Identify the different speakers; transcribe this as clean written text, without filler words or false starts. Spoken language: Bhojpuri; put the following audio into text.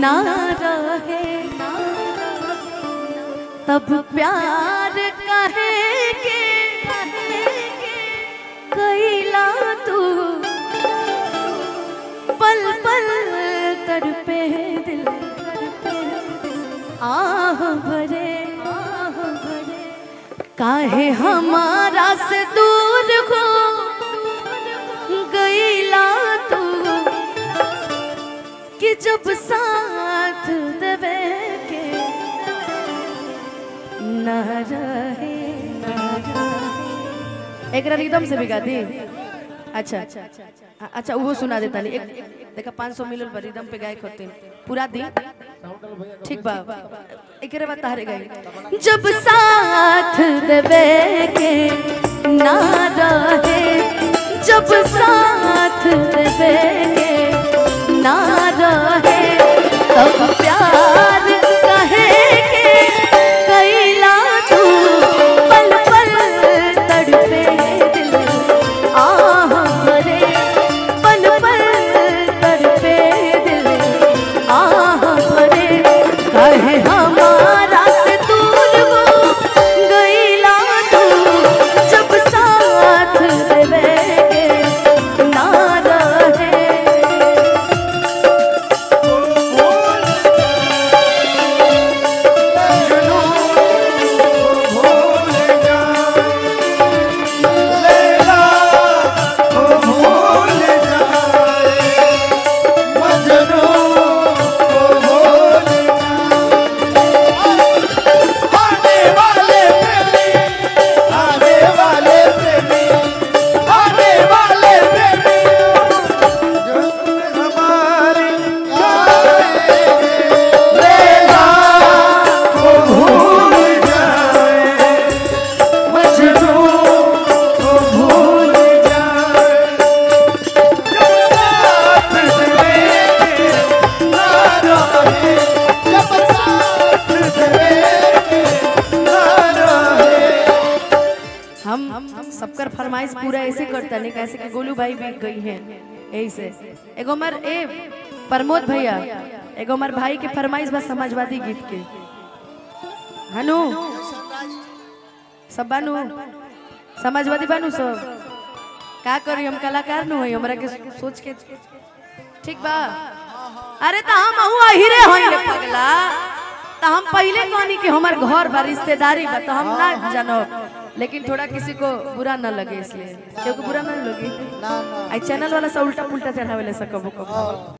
Speaker 1: ना रहे तब प्यार कहेंगे कैला तू पल पल तड़पे दिल आह भरे काहे हमारा से दूर हो गईला तू कि जब साथ देवे के न रहे एक रिदम से भी गा दी। अच्छा अच्छा वो सुना देता नहीं एक देखा 500 मिलल पर रिदम पे गायक होते पूरा दी ठीक बा एक रे बात तारे गई जब साथ देवे के ना रहे जब साथ देवे के ना रहे तब प्यार कहेंगे कैला तू पल पल तड़पे दिल आह भरे पल पल तड़पे दिल आह भरे कहे हमारा से दूर हो गईला तू जब साथ देवे ना रहे सबकर फरमाइश पूरा ऐसे करता नहीं कैसे कि गोलू भाई भी गई हैं ऐसे एगो मर ए प्रमोद भैया एगो मर भाई के फरमाइश बस समाजवादी गीत के हनु सब बानू समाजवादी बानू सब का करी हम कलाकार नु है हमरा के सोच के ठीक बा अरे त हम हुआ हीरे होई रे पगला त हम पहले कहनी कि हमार घर बा रिश्तेदारी बा त हम ना जानो लेकिन थोड़ा किसी को बुरा ना लगे इसलिए क्योंकि बुरा ना लगे चैनल वाला सा उल्टा पुल्टा चढ़ावे ले सकबो